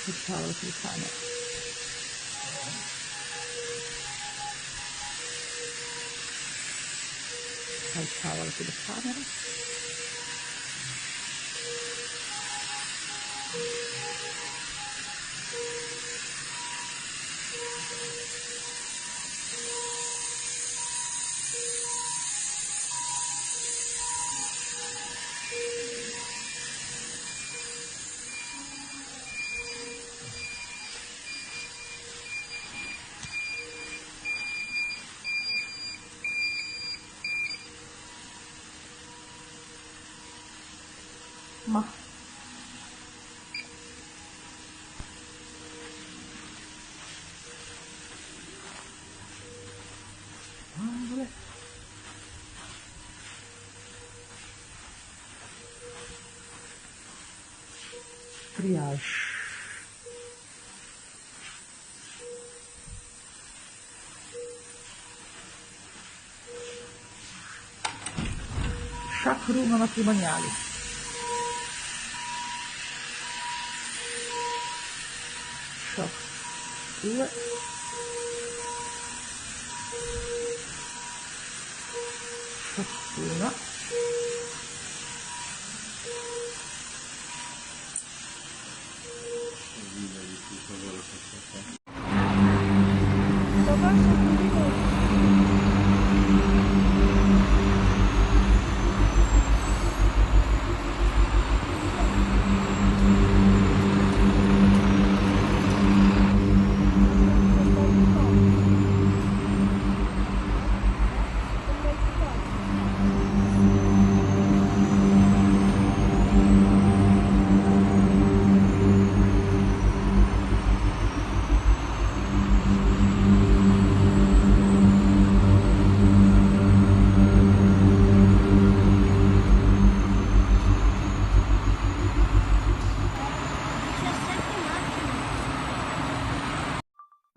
Put towel to the planet. Put towel to the planet. Mah. Boleh. Triage. Chakra matrimoniali. Shock 2. Shock 1.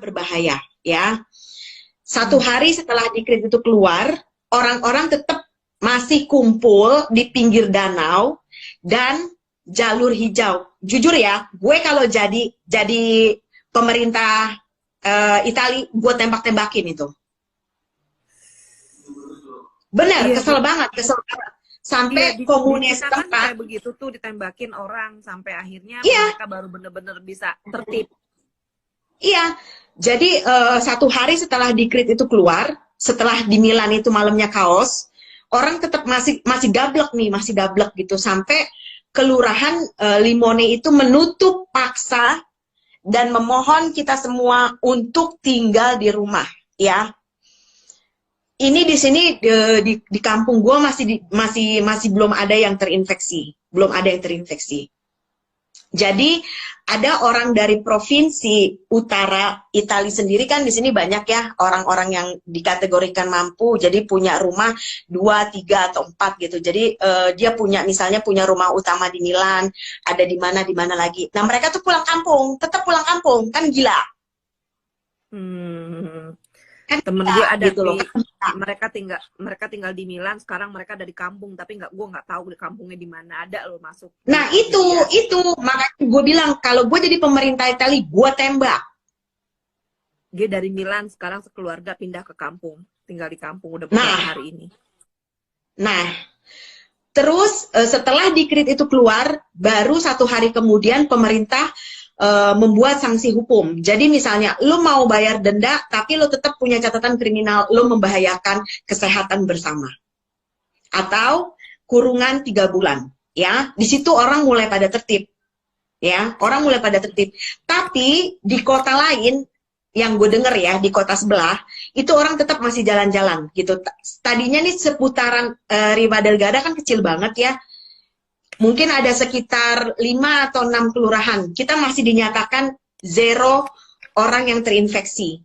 Berbahaya ya. Satu hari setelah dekret itu keluar, orang-orang tetap masih kumpul di pinggir danau dan jalur hijau. Jujur ya, gue kalau jadi pemerintah Itali, gue tembak-tembakin itu. Bener, Iya, kesel banget. Sampai di komunis kita kan tempat. kayak begitu tuh, ditembakin orang sampai akhirnya Iya. mereka baru bener-bener bisa tertib. Iya, jadi satu hari setelah dekret itu keluar, setelah di Milan itu malamnya kaos, orang tetap masih gablek nih, masih gablek gitu, sampai kelurahan Limone itu menutup paksa dan memohon kita semua untuk tinggal di rumah, ya. Ini di sini di kampung gue masih belum ada yang terinfeksi, Jadi ada orang dari provinsi utara Italia sendiri kan di sini banyak ya orang-orang yang dikategorikan mampu, jadi punya rumah 2, 3 atau 4 gitu. Jadi dia misalnya punya rumah utama di Milan, ada di mana lagi. Nah mereka tuh tetap pulang kampung, kan gila. Kan temen gue ada gitu loh. mereka tinggal di Milan, sekarang mereka ada di kampung, tapi gue nggak tahu di kampungnya di mana, ada lo masuk. Nah itu makanya gue bilang kalau gue jadi pemerintah Italia gue tembak. Dia dari Milan sekarang sekeluarga pindah ke kampung, tinggal di kampung udah beberapa hari ini. Nah terus setelah dekret itu keluar, baru 1 hari kemudian pemerintah membuat sanksi hukum. Jadi misalnya lo mau bayar denda tapi lo tetap punya catatan kriminal, lo membahayakan kesehatan bersama, atau kurungan 3 bulan, ya. Di situ orang mulai pada tertib, ya, Tapi di kota lain yang gue denger ya, di kota sebelah itu orang tetap masih jalan-jalan gitu. Tadinya nih seputaran Riva del Garda kan kecil banget ya. Mungkin ada sekitar 5 atau 6 kelurahan. Kita masih dinyatakan 0 orang yang terinfeksi.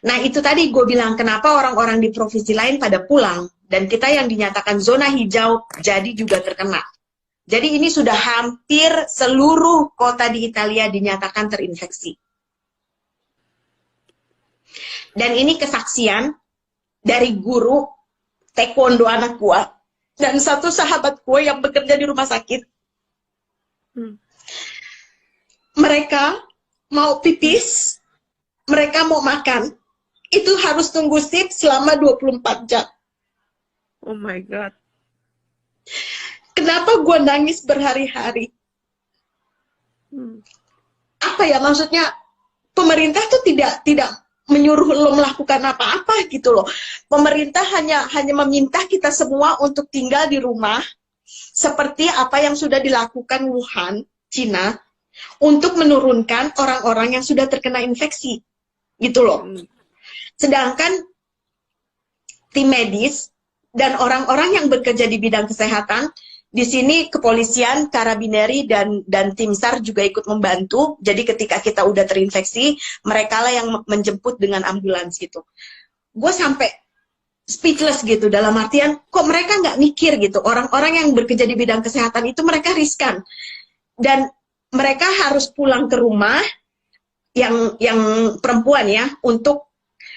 Nah itu tadi gue bilang kenapa orang-orang di provinsi lain pada pulang dan kita yang dinyatakan zona hijau jadi juga terkena. Jadi ini sudah hampir seluruh kota di Italia dinyatakan terinfeksi. Dan ini kesaksian dari guru taekwondo anak gue dan satu sahabat gue yang bekerja di rumah sakit. Mereka mau pipis, mereka mau makan, itu harus tunggu shift selama 24 jam. Oh my God. Kenapa gue nangis berhari-hari? Apa ya, maksudnya pemerintah tuh tidak menyuruh lo melakukan apa-apa gitu loh. Pemerintah hanya meminta kita semua untuk tinggal di rumah, seperti apa yang sudah dilakukan Wuhan, Cina, untuk menurunkan orang-orang yang sudah terkena infeksi, gitu loh. Sedangkan tim medis dan orang-orang yang bekerja di bidang kesehatan, di sini kepolisian, karabineri, dan tim SAR juga ikut membantu. Jadi ketika kita udah terinfeksi, mereka lah yang menjemput dengan ambulans gitu. Gue sampai speechless gitu, dalam artian kok mereka nggak mikir gitu. Orang-orang yang bekerja di bidang kesehatan itu mereka riskan. Dan mereka harus pulang ke rumah, yang perempuan ya, untuk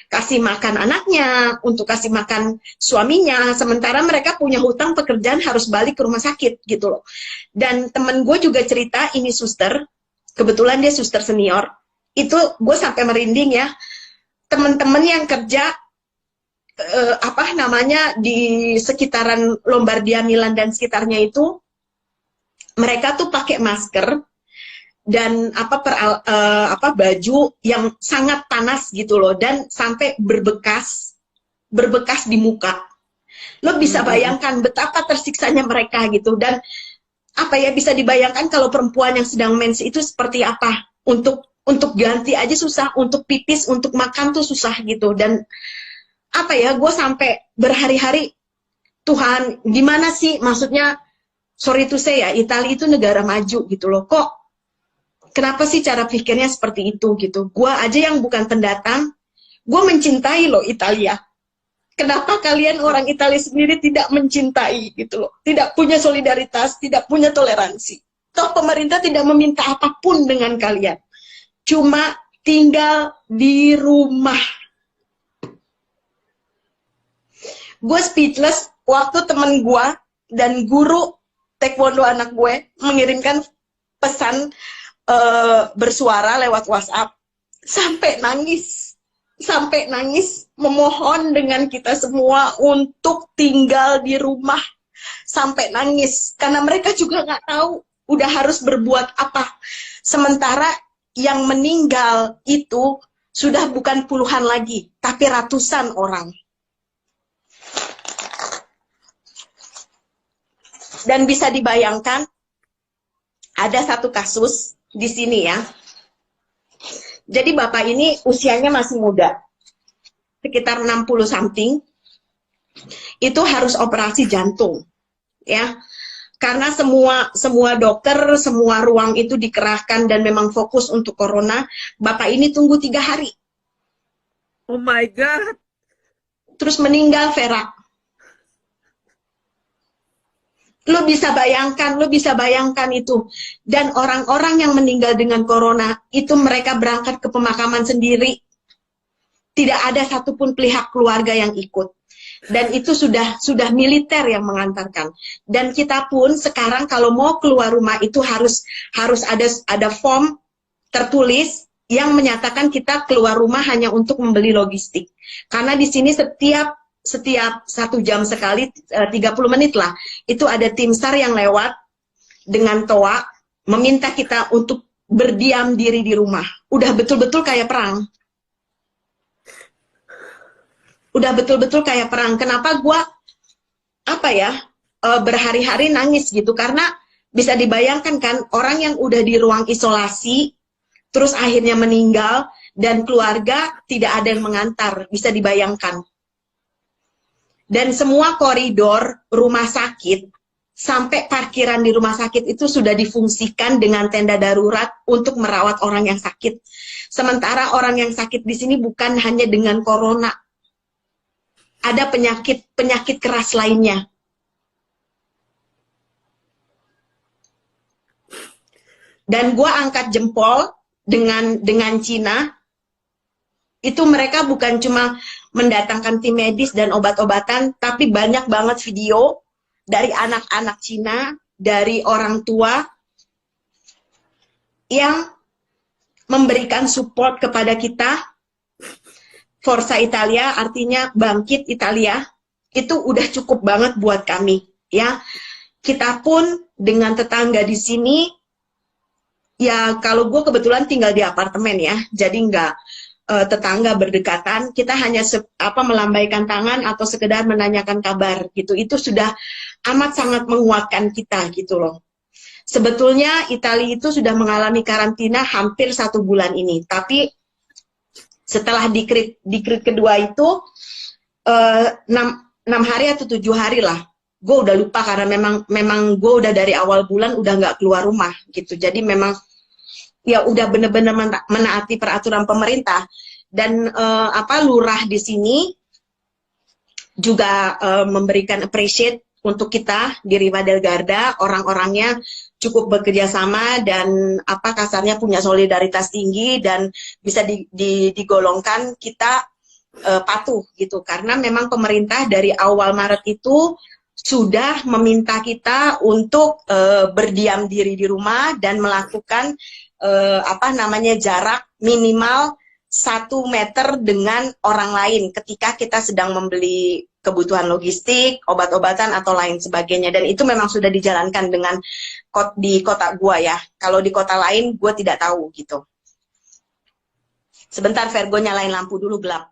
kasih makan anaknya, untuk kasih makan suaminya, sementara mereka punya hutang pekerjaan harus balik ke rumah sakit gitu loh. Dan temen gue juga cerita, ini suster, kebetulan dia suster senior, itu gue sampai merinding ya, temen-temen yang kerja di sekitaran Lombardia, Milan dan sekitarnya itu, mereka tuh pakai masker dan baju yang sangat panas gitu loh, dan sampai berbekas di muka. Lo bisa bayangkan betapa tersiksanya mereka gitu. Dan bisa dibayangkan kalau perempuan yang sedang mens itu seperti apa, untuk ganti aja susah, untuk pipis, untuk makan tuh susah gitu. Dan gue sampai berhari-hari, Tuhan gimana sih, maksudnya sorry to say ya, Italia itu negara maju gitu loh, kok kenapa sih cara pikirnya seperti itu gitu. Gua aja yang bukan pendatang, gue mencintai loh Italia. Kenapa kalian orang Italia sendiri tidak mencintai gitu loh. Tidak punya solidaritas, tidak punya toleransi. Toh pemerintah tidak meminta apapun dengan kalian. Cuma tinggal di rumah. Gue speechless waktu temen gue dan guru taekwondo anak gue mengirimkan pesan bersuara lewat WhatsApp, sampai nangis memohon dengan kita semua untuk tinggal di rumah, sampai nangis karena mereka juga nggak tahu udah harus berbuat apa. Sementara yang meninggal itu sudah bukan puluhan lagi, tapi ratusan orang. Dan bisa dibayangkan, ada satu kasus di sini ya. Jadi bapak ini usianya masih muda, sekitar 60 something, itu harus operasi jantung, ya. Karena semua dokter, semua ruang itu dikerahkan dan memang fokus untuk corona. Bapak ini tunggu 3 hari. Oh my God. Terus meninggal, Vera. Lo bisa bayangkan itu. Dan orang-orang yang meninggal dengan corona, itu mereka berangkat ke pemakaman sendiri. Tidak ada satupun pihak keluarga yang ikut. Dan itu sudah militer yang mengantarkan. Dan kita pun sekarang kalau mau keluar rumah itu harus ada form tertulis yang menyatakan kita keluar rumah hanya untuk membeli logistik. Karena di sini setiap 1 jam sekali, 30 menit lah, itu ada tim SAR yang lewat dengan toa meminta kita untuk berdiam diri di rumah. Udah betul-betul kayak perang. Udah betul-betul kayak perang. Kenapa gue berhari-hari nangis gitu? Karena bisa dibayangkan kan, orang yang udah di ruang isolasi terus akhirnya meninggal dan keluarga tidak ada yang mengantar. Bisa dibayangkan. Dan semua koridor rumah sakit sampai parkiran di rumah sakit itu sudah difungsikan dengan tenda darurat untuk merawat orang yang sakit. Sementara orang yang sakit di sini bukan hanya dengan corona. Ada penyakit keras lainnya. Dan gue angkat jempol dengan Cina. Itu mereka bukan cuma mendatangkan tim medis dan obat-obatan, tapi banyak banget video dari anak-anak Cina, dari orang tua yang memberikan support kepada kita. Forza Italia artinya bangkit Italia, itu udah cukup banget buat kami ya. Kita pun dengan tetangga di sini, ya kalau gue kebetulan tinggal di apartemen ya, jadi nggak tetangga berdekatan, kita hanya melambaikan tangan atau sekedar menanyakan kabar gitu, itu sudah amat sangat menguatkan kita gitu loh. Sebetulnya Italia itu sudah mengalami karantina hampir 1 bulan ini, tapi setelah dikrit kedua itu 6 hari atau 7 hari lah, gue udah lupa karena memang gue udah dari awal bulan udah nggak keluar rumah gitu, jadi memang ya udah bener-bener menaati peraturan pemerintah. Dan lurah di sini juga memberikan appreciate untuk kita di Riva del Garda, orang-orangnya cukup bekerja sama dan kasarnya punya solidaritas tinggi dan bisa digolongkan kita patuh gitu, karena memang pemerintah dari awal Maret itu sudah meminta kita untuk berdiam diri di rumah dan melakukan jarak minimal 1 meter dengan orang lain ketika kita sedang membeli kebutuhan logistik, obat-obatan atau lain sebagainya. Dan itu memang sudah dijalankan dengan di kota gua ya. Kalau di kota lain gua tidak tahu gitu. Sebentar Virgo, nyalain lampu dulu, gelap.